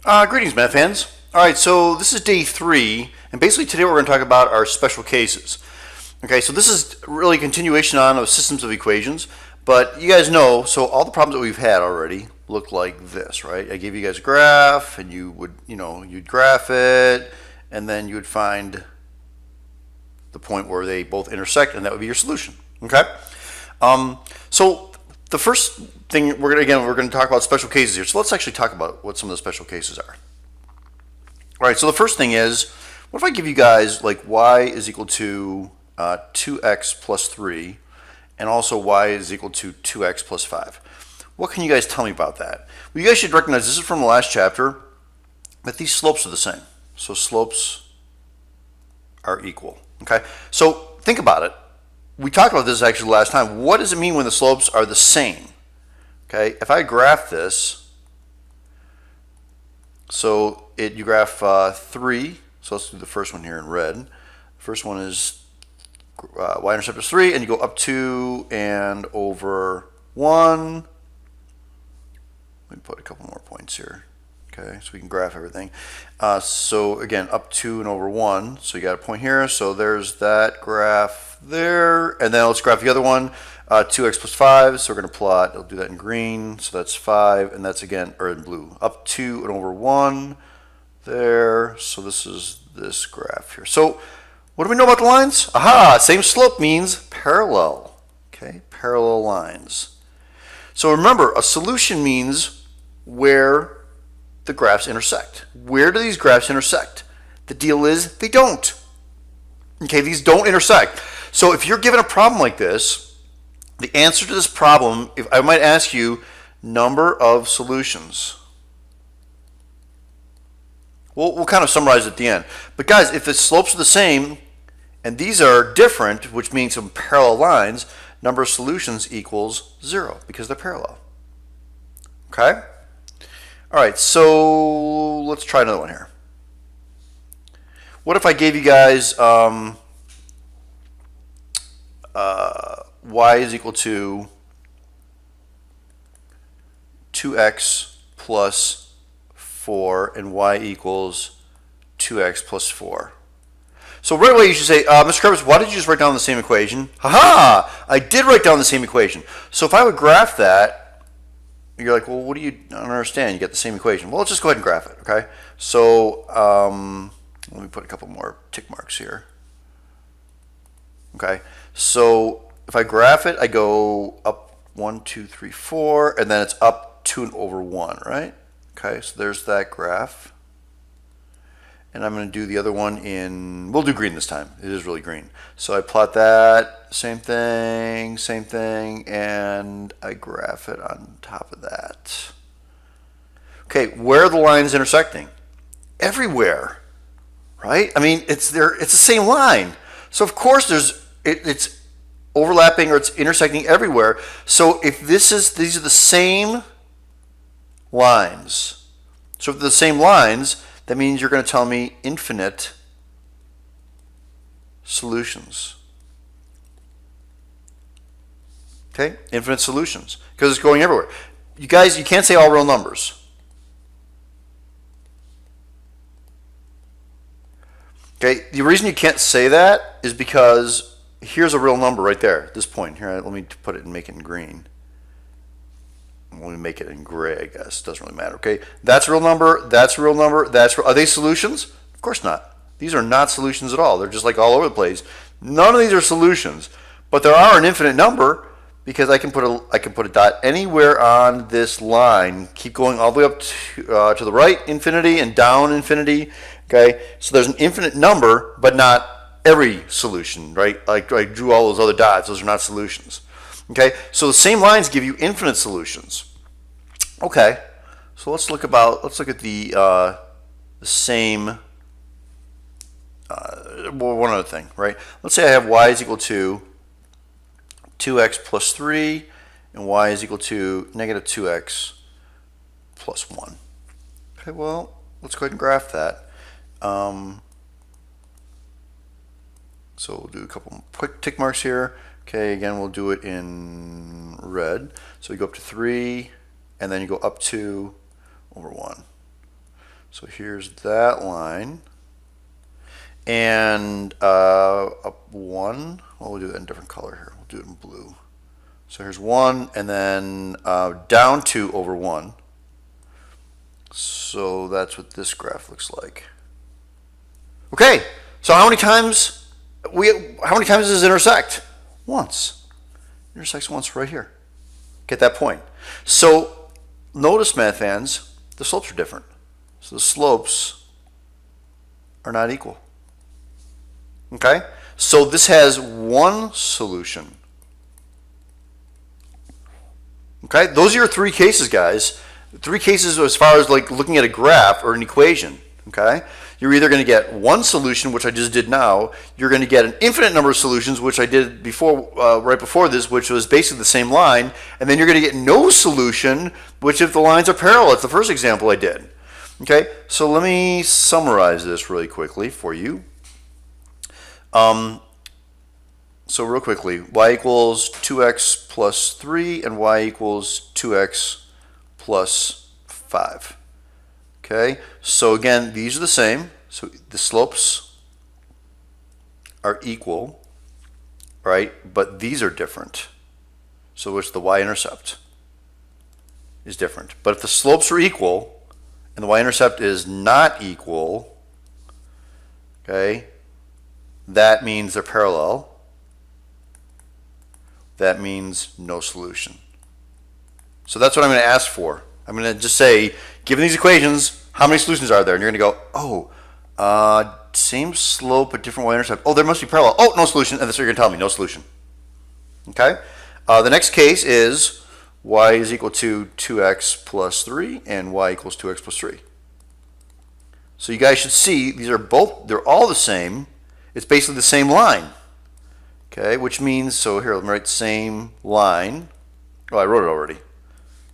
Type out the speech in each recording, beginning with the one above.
Greetings, math fans. All right, so this is day 3, and basically today we're going to talk about our special cases. Okay, so this is really a continuation on of systems of equations, but you guys know, so all the problems that we've had already look like this, right? I gave you guys a graph, and you would, you'd graph it, and then you would find the point where they both intersect, and that would be your solution. Okay, so the first thing we're going to talk about special cases here. So let's actually talk about what some of the special cases are. All right, so the first thing is, what if I give you guys like y is equal to 2x plus 3, and also y is equal to 2x plus 5? What can you guys tell me about that? Well, you guys should recognize, this is from the last chapter, that these slopes are the same. So slopes are equal. Okay, so think about it. We talked about this actually last time. What does it mean when the slopes are the same? Okay, if I graph this, so you graph 3, so let's do the first one here in red. The first one is y-intercept is 3, and you go up 2 and over 1. Let me put a couple more points here. Okay, so we can graph everything. So again, up 2 and over 1. So you got a point here. So there's that graph there. And then let's graph the other one, 2x plus 5. So we're going to plot, I'll do that in green. So that's 5, and that's again, or in blue, up 2 and over 1 there. So this is this graph here. So what do we know about the lines? Aha, same slope means parallel. Okay, parallel lines. So remember, a solution means where the graphs intersect. Where do these graphs intersect? The deal is they don't. Okay, these don't intersect. So if you're given a problem like this, the answer to this problem, if I might ask you, number of solutions. We'll kind of summarize at the end. But guys, if the slopes are the same and these are different, which means some parallel lines, number of solutions equals 0 because they're parallel. Okay? All right, so let's try another one here. What if I gave you guys y is equal to 2x plus 4 and y equals 2x plus 4? So right away you should say, Mr. Krebs, why did you just write down the same equation? Haha! I did write down the same equation. So if I would graph that, you're like, well, what do you I don't understand? You get the same equation. Well, let's just go ahead and graph it, okay? So let me put a couple more tick marks here. Okay, so if I graph it, I go up 1, 2, 3, 4, and then it's up 2 and over 1, right? Okay, so there's that graph. And I'm going to do the other one we'll do green this time. It is really green. So I plot that, same thing, and I graph it on top of that. Okay, where are the lines intersecting? Everywhere, right? I mean, it's the same line. So of course it's overlapping or it's intersecting everywhere. So if these are the same lines. So if they're the same lines, that means you're going to tell me infinite solutions. Okay, infinite solutions, because it's going everywhere. You guys, you can't say all real numbers. Okay, the reason you can't say that is because here's a real number right there, this point here. Let me put it and make it in green. Let me make it in gray, I guess. Doesn't really matter. Okay, that's a real number. That's a real number. Are they solutions? Of course not. These are not solutions at all. They're just like all over the place. None of these are solutions, but there are an infinite number because I can put a dot anywhere on this line. Keep going all the way up to the right, infinity, and down infinity. Okay, so there's an infinite number, but not every solution, right? Like I drew all those other dots. Those are not solutions. Okay, so the same lines give you infinite solutions. Okay, so let's look at the same. One other thing, right? Let's say I have y is equal to 2x plus 3, and y is equal to negative 2x plus 1. Okay, well, let's go ahead and graph that. So we'll do a couple quick tick marks here. Okay, again, we'll do it in red. So you go up to 3, and then you go up 2 over 1. So here's that line. And up 1, well, we'll do that in a different color here. We'll do it in blue. So here's 1, and then down 2 over 1. So that's what this graph looks like. Okay, so how many times does this intersect? Once. Intersects once right here. Get that point. So notice, math fans, the slopes are different. So the slopes are not equal. Okay? So this has one solution. Okay? Those are your three cases, guys. Three cases as far as like looking at a graph or an equation. Okay? You're either going to get one solution, which I just did now. You're going to get an infinite number of solutions, which I did before, right before this, which was basically the same line. And then you're going to get no solution, which if the lines are parallel. It's the first example I did. Okay? So let me summarize this really quickly for you. So real quickly, y equals 2x plus 3 and y equals 2x plus 5. Okay, so again, these are the same. So the slopes are equal, right? But these are different. So which the y-intercept is different. But if the slopes are equal and the y-intercept is not equal, okay, that means they're parallel. That means no solution. So that's what I'm going to ask for. I'm going to just say, given these equations, how many solutions are there? And you're going to go, oh, same slope but different y-intercept. Oh, there must be parallel. Oh, no solution. And that's what you're going to tell me, no solution. Okay? The next case is y is equal to 2x plus 3 and y equals 2x plus 3. So you guys should see these are both, they're all the same. It's basically the same line. Okay, which means, so here, let me write same line. Oh, I wrote it already.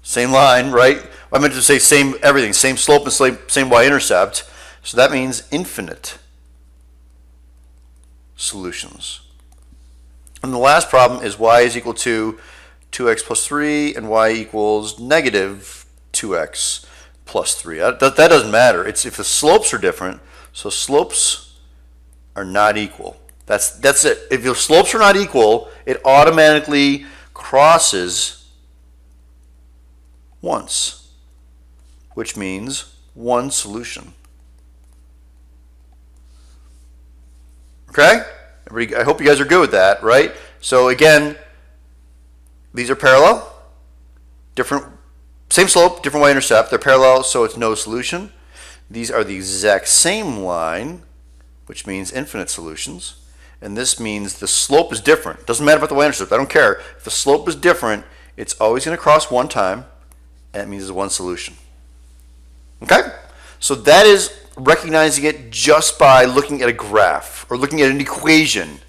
Same line, right? I meant to say same everything, same slope and same y-intercept. So that means infinite solutions. And the last problem is y is equal to 2x plus 3 and y equals negative 2x plus 3. That doesn't matter. It's if the slopes are different, so slopes are not equal. That's it. If your slopes are not equal, it automatically crosses once, which means one solution. Okay? I hope you guys are good with that, right? So again, these are parallel, different, same slope, different y-intercept. They're parallel, so it's no solution. These are the exact same line, which means infinite solutions. And this means the slope is different. Doesn't matter about the y-intercept. I don't care. If the slope is different, it's always going to cross one time, and it means there's one solution. Okay? So that is recognizing it just by looking at a graph or looking at an equation.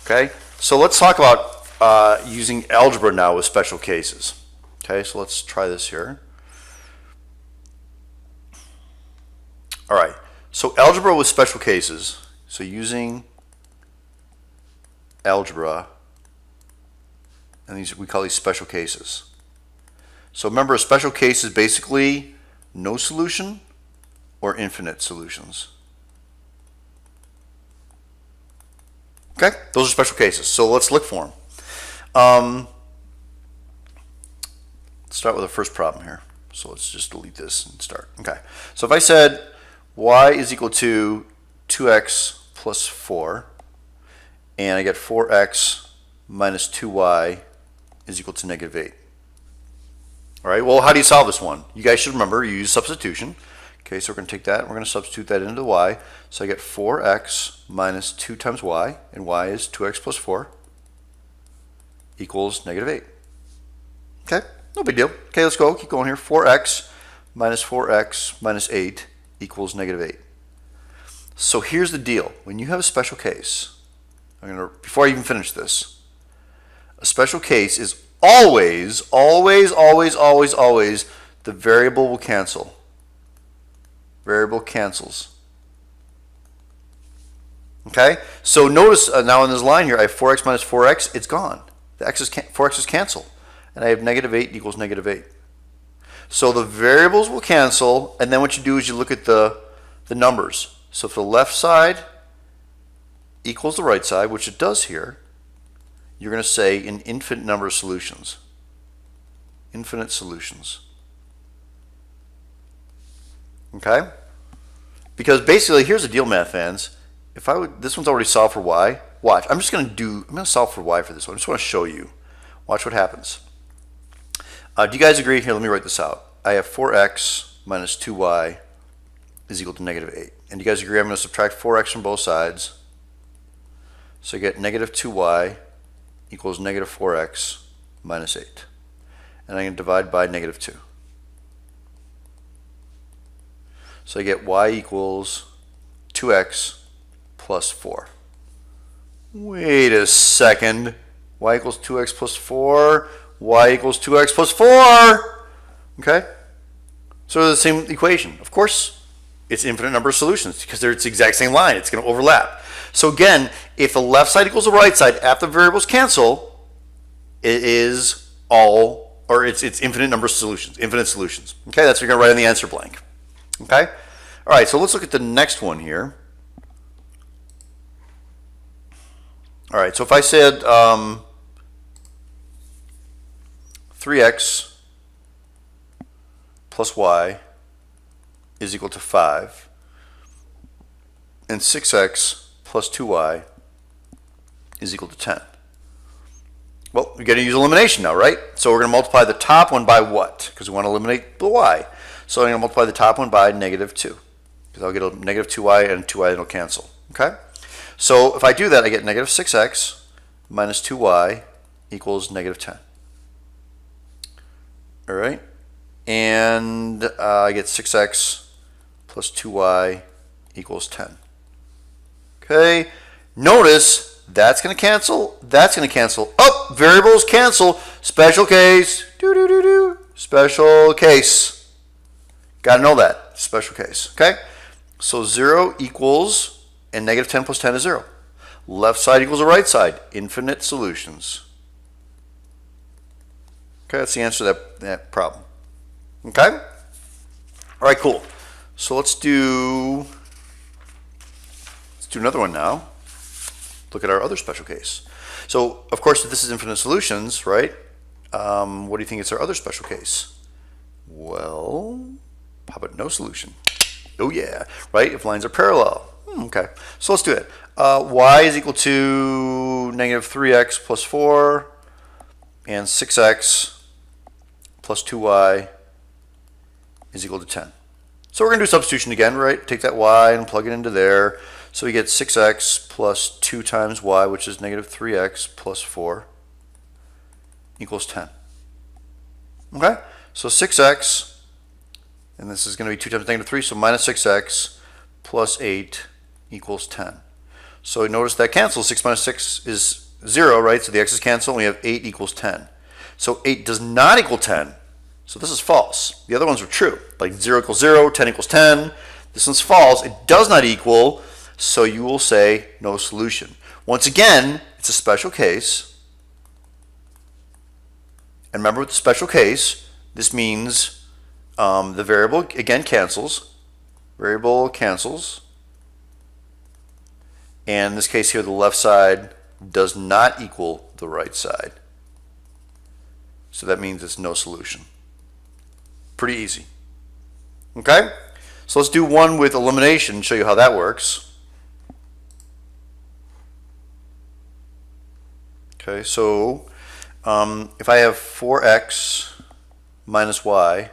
Okay? So let's talk about using algebra now with special cases. Okay, so let's try this here. All right. So algebra with special cases. So using algebra, and these we call these special cases. So remember, a special case is basically no solution or infinite solutions. Okay, those are special cases. So let's look for them. Let's start with the first problem here. So let's just delete this and start. Okay, so if I said y is equal to 2x plus 4, and I get 4x minus 2y is equal to negative 8. All right, well, how do you solve this one? You guys should remember, you use substitution. Okay, so we're going to take that, and we're going to substitute that into y. So I get 4x minus 2 times y, and y is 2x plus 4 equals negative 8. Okay, no big deal. Okay, let's go. Keep going here. 4x minus 8 equals negative 8. So here's the deal. When you have a special case, before I even finish this, a special case is always the variable will cancel. Variable cancels. Okay? So notice now in this line here, I have 4x minus 4x. It's gone. The 4x is canceled. And I have negative 8 equals negative 8. So the variables will cancel, and then what you do is you look at the numbers. So if the left side equals the right side, which it does here, you're going to say an infinite number of solutions. Infinite solutions. Okay? Because basically, here's the deal, math fans. If I would, this one's already solved for y. Watch. I'm going to solve for y for this one. I just want to show you. Watch what happens. Do you guys agree? Here, let me write this out. I have 4x minus 2y is equal to negative 8. And do you guys agree I'm going to subtract 4x from both sides? So I get negative 2y equals negative 4x minus 8. And I'm going to divide by negative 2. So I get y equals 2x plus 4. Wait a second. Y equals 2x plus 4. Y equals 2x plus 4. Okay? So they're the same equation. Of course, it's infinite number of solutions because it's the exact same line. It's going to overlap. So again, if the left side equals the right side after the variables cancel, it is all, or it's infinite number of solutions, infinite solutions. Okay, that's what you're going to write in the answer blank. Okay? All right, so let's look at the next one here. All right, so if I said 3x plus y is equal to 5, and 6x plus 2y is equal to 10. Well, we're going to use elimination now, right? So we're going to multiply the top one by what? Because we want to eliminate the y. So I'm going to multiply the top one by negative 2. Because I'll get a negative 2y and 2y that'll cancel. Okay? So if I do that, I get negative 6x minus 2y equals negative 10. All right? And I get 6x plus 2y equals 10. Okay? Notice that's going to cancel. That's going to cancel. Oh, variables cancel. Special case. Special case. Got to know that. Special case. Okay? So 0 equals, and negative 10 plus 10 is 0. Left side equals the right side. Infinite solutions. Okay, that's the answer to that problem. Okay? All right, cool. So let's do another one now. Look at our other special case. So, of course, if this is infinite solutions, right? What do you think is our other special case? Well, how about no solution? Oh, yeah, right? If lines are parallel. Okay, so let's do it. Y is equal to negative 3x plus 4 and 6x plus 2y is equal to 10. So we're going to do substitution again, right? Take that y and plug it into there. So we get 6x plus 2 times y, which is negative 3x plus 4 equals 10. Okay? So 6x, and this is going to be 2 times negative 3, so minus 6x plus 8 equals 10. So notice that cancels. 6 minus 6 is 0, right? So the x's cancel, and we have 8 equals 10. So 8 does not equal 10. So this is false. The other ones were true. Like 0 equals 0, 10 equals 10. This one's false. It does not equal, so you will say no solution. Once again, it's a special case. And remember with the special case, this means the variable, again, cancels. Variable cancels. And in this case here, the left side does not equal the right side. So that means it's no solution. Pretty easy. Okay? So let's do one with elimination and show you how that works. Okay, so if I have 4x minus y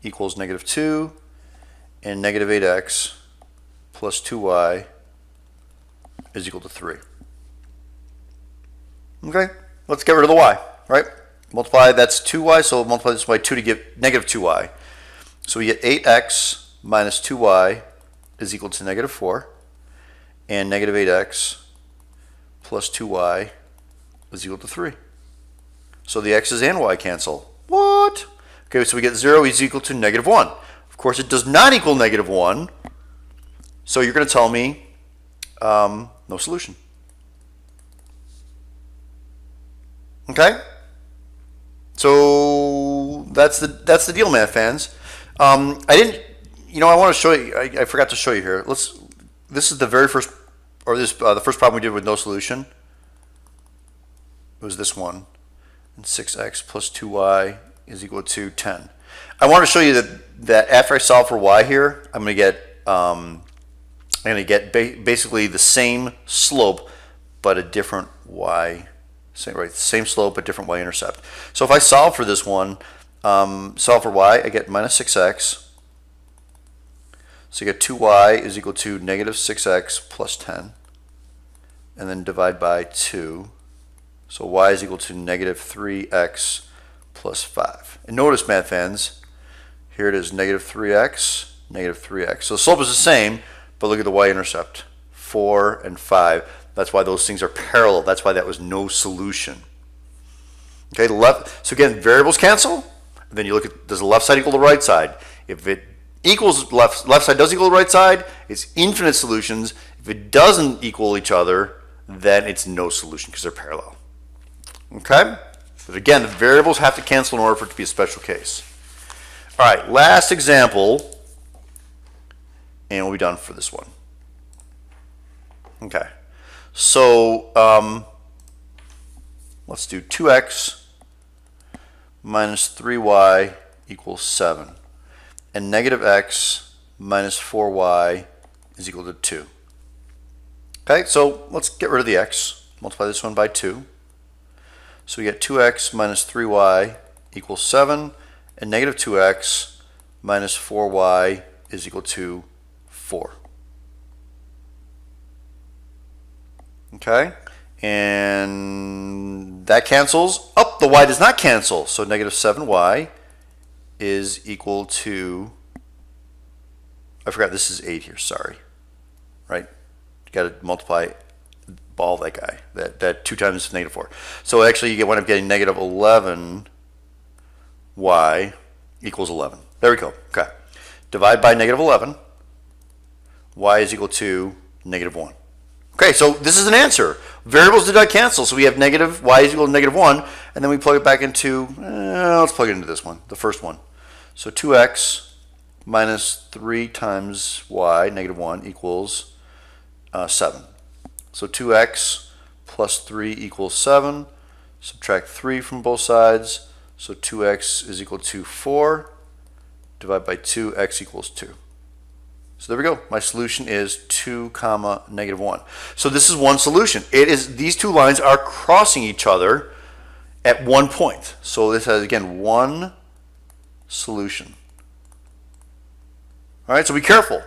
equals negative 2 and negative 8x plus 2y is equal to 3. Okay, let's get rid of the y, right? Multiply, that's 2y, so multiply this by 2 to get negative 2y. So we get 8x minus 2y is equal to negative 4, and negative 8x plus 2y is equal to 3. So the x's and y cancel. What? Okay, so we get 0 is equal to negative 1. Of course, it does not equal negative 1, so you're going to tell me no solution. Okay? So that's the deal, math fans. I didn't, I want to show you. I forgot to show you here. This is the very first, or the first problem we did with no solution. It was this one, and 6x plus 2y is equal to 10. I want to show you that after I solve for y here, I'm going to get basically the same slope, but a different y. Same slope, but different y-intercept. So if I solve for this one, solve for y, I get minus 6x. So you get 2y is equal to negative 6x plus 10. And then divide by 2. So y is equal to negative 3x plus 5. And notice, math fans, here it is negative 3x, negative 3x. So the slope is the same, but look at the y-intercept, 4 and 5. That's why those things are parallel. That's why that was no solution. Okay, so again, variables cancel. Then you look at, does the left side equal the right side? If it equals, left side does equal the right side, it's infinite solutions. If it doesn't equal each other, then it's no solution because they're parallel. Okay? But again, the variables have to cancel in order for it to be a special case. All right, last example, and we'll be done for this one. Okay, so let's do 2x minus 3y equals 7, and negative x minus 4y is equal to 2. Okay, so let's get rid of the x, multiply this one by 2. So we get 2x minus 3y equals 7, and negative 2x minus 4y is equal to 4. Okay, and that cancels. Oh, the y does not cancel, so negative 7y is equal to, I forgot this is 8 here, sorry. Right? You got to multiply all that guy, that 2 times negative 4. So actually you wind up getting negative 11y equals 11. There we go. Okay. Divide by negative 11. Y is equal to negative 1. Okay, so this is an answer. Variables did not cancel, so we have negative y is equal to negative 1, and then we plug it back into, let's plug it into this one, the first one. So 2x minus 3 times y, negative 1, equals 7. So 2x plus 3 equals 7. Subtract 3 from both sides. So 2x is equal to 4. Divide by 2, x equals 2. So there we go. My solution is 2 comma negative 1. So this is one solution. It is, these two lines are crossing each other at one point. So this has, again, one solution. All right, so be careful.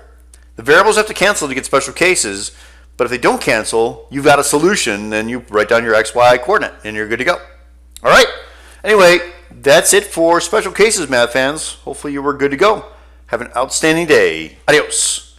The variables have to cancel to get special cases, but if they don't cancel, you've got a solution, then you write down your xy coordinate, and you're good to go. All right. Anyway, that's it for special cases, math fans. Hopefully you were good to go. Have an outstanding day. Adios.